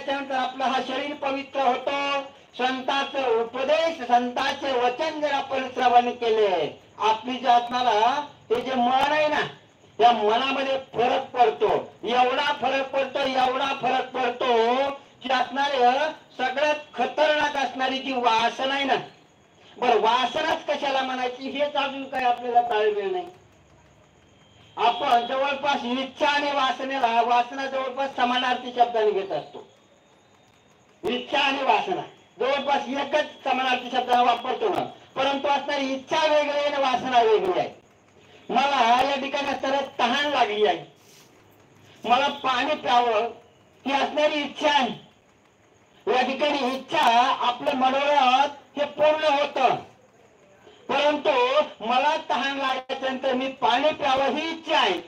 केल्याच्या नंतर आपलं हा शरीर पवित्र होतो. संतांचे उपदेश संतांचे वचन जर आपण श्रवण केले, आपली जे असणारा हे जे मन आहे ना, त्या मनामध्ये फरक पडतो. एवढा फरक पडतो, एवढा फरक पडतो की असणारे सगळ्यात खतरनाक असणारी जी वासना आहे ना, बरं वासनाच कशाला म्हणायची हेच अजून काय आपल्याला ताळमेळ नाही. आपण जवळपास इच्छा आणि वासना जवळपास समानार्थी शब्दाने घेत असतो. इच्छा आणि वासना जवळपास एकच समानार्थी शब्दाने वापरतो ना, परंतु असणारी इच्छा वेगळी आहे आणि वासना वेगळी आहे. मला या ठिकाणी सरळ तहान लागली आहे, मला पाणी प्यावं ही असणारी इच्छा आहे. या ठिकाणी इच्छा आपलं मनोरथ हे पूर्ण होतं, परंतु मला तहान लागल्यानंतर मी पाणी प्यावं ही इच्छा आहे.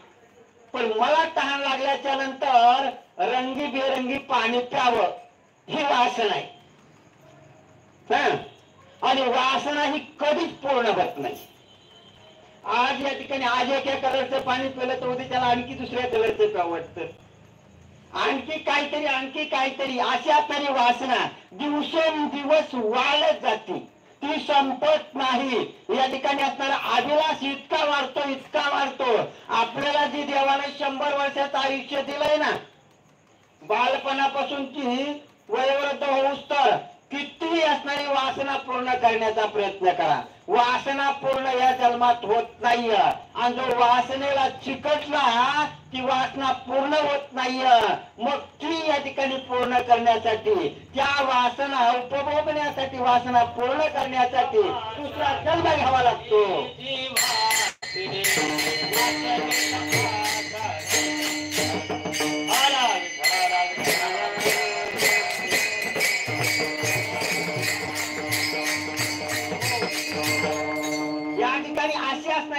पण मला तहान लागल्याच्या नंतर रंगीबेरंगी पाणी प्यावं ही वासना आहे. आणि वासना ही कधीच पूर्ण होत नाही. आज या ठिकाणी आज एका कलरचं पाणी पिलं तर उद्या त्याला आणखी दुसऱ्या कलरचं प्यावं वाटतं, आणखी काहीतरी अशी असणारी वासना दिवसेंदिवस वाढत जाते, ती संपत नाही. या ठिकाणी असणारा अभिलाष इतका वाढतो. आपल्याला जी देवाने 100 वर्षाचं आयुष्य दिलंय ना, बालपणापासून ती वयोवृद्ध होऊस तर कितीही असणारी वासना पूर्ण करण्याचा प्रयत्न करा. वासना पूर्ण या जन्मात होत नाहीये, आणि जो वासनेला चिकटला ती वासना पूर्ण होत नाहीये. मग ती या ठिकाणी पूर्ण करण्यासाठी, त्या वासना उपभोगण्यासाठी, वासना पूर्ण करण्यासाठी दुसरा जन्म घ्यावा लागतो.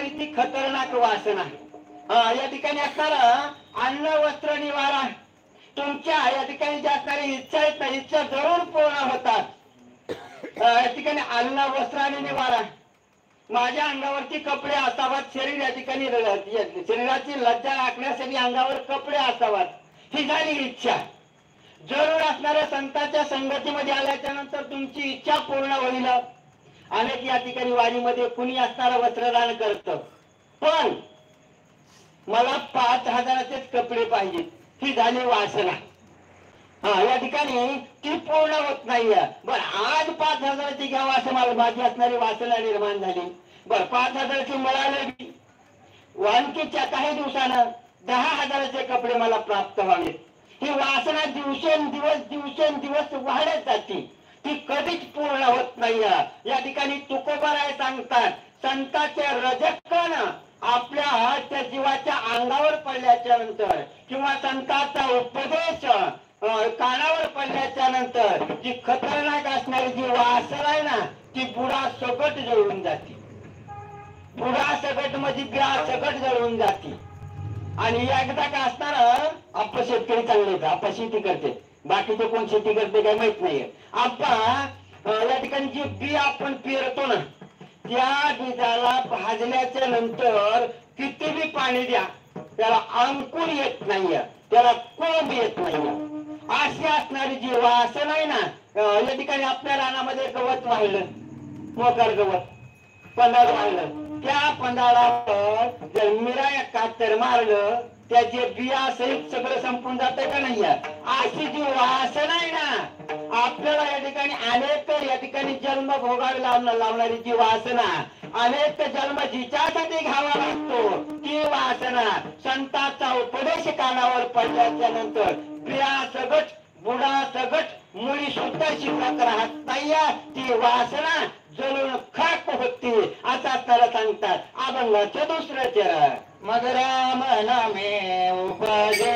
ती खतरनाक वासना या ठिकाणी असणारा अन्न वस्त्र निवारा, तुमच्या या ठिकाणी जे असणारी इच्छा आहेत ना, इच्छा जरूर पूर्ण होतात. या ठिकाणी अन्न वस्त्र आणि निवारा, माझ्या अंगावरती कपडे असावात, शरीर या ठिकाणी शरीराची लज्जा राखण्यासाठी अंगावर कपडे असावात, ही झाली इच्छा. जरूर असणाऱ्या संतांच्या संगतीमध्ये आल्याच्या नंतर तुमची इच्छा पूर्ण होईल. अनेक या ठिकाणी वारीमध्ये कुणी असणारा वस्त्रदान करत, पण मला 5,000चेच कपडे पाहिजे, ही झाली वासना. या ठिकाणी ती पूर्ण होत नाहीये. बर आज 5,000ची घ्यावं असं मला माझी असणारी वासना निर्माण झाली. बर 5,000ची मिळाली, आणखीच्या काही दिवसानं 10,000चे कपडे मला प्राप्त व्हावेत. ही वासना दिवसेंदिवस वाढत जाते, ती कधीच पूर्ण होत नाही. या ठिकाणी तुकोबाराय सांगतात, संतांचे रजकण आपल्या त्या जीवाच्या अंगावर पडल्याच्या नंतर किंवा संतांचा उपदेश कानावर पडल्याच्या नंतर जी खतरनाक असणारी जी वासना आहे ना, ती बुडा सकट जळून जाते. बुडा सकट म्हणजे ग्रास सकट जळून जाते. आणि एकदा का असणार आपण शेतकरी चांगले, आपण शेती करते, बाकीचे कोण शेती करते काय माहित नाहीये. आपण या ठिकाणी जी बी आपण पेरतो ना, त्या बीजाला भाजल्याच्या नंतर किती बी पाणी द्या, त्याला अंकुर येत नाहीये, त्याला कोंब येत नाहीये. अशी असणारी जी वासना आहे ना, या ठिकाणी आपल्या रानामध्ये गवत वाहिलं, मोकार गवत पंधार वाहिलं, त्या पंधारावर जर मिराया कातर मारलं, त्याचे बिया सहित सगळं संपून जात का नाही. अशी जी वासना आहे ना, आपल्याला या ठिकाणी अनेक या ठिकाणी जन्म भोगायला लावणारी जी वासना, अनेक जन्म जिच्यासाठी घ्यावा लागतो, ती वासना संतांचा उपदेश कानावर पडल्याच्या नंतर बिया सगट बुडा सगट मुळी सुद्धा शिल्लक राहत नाही. ती वासना जळून खाक होती आता त्याला सांगतात. अभंगाचं दुसरं चरण, मग राम नामे उपजे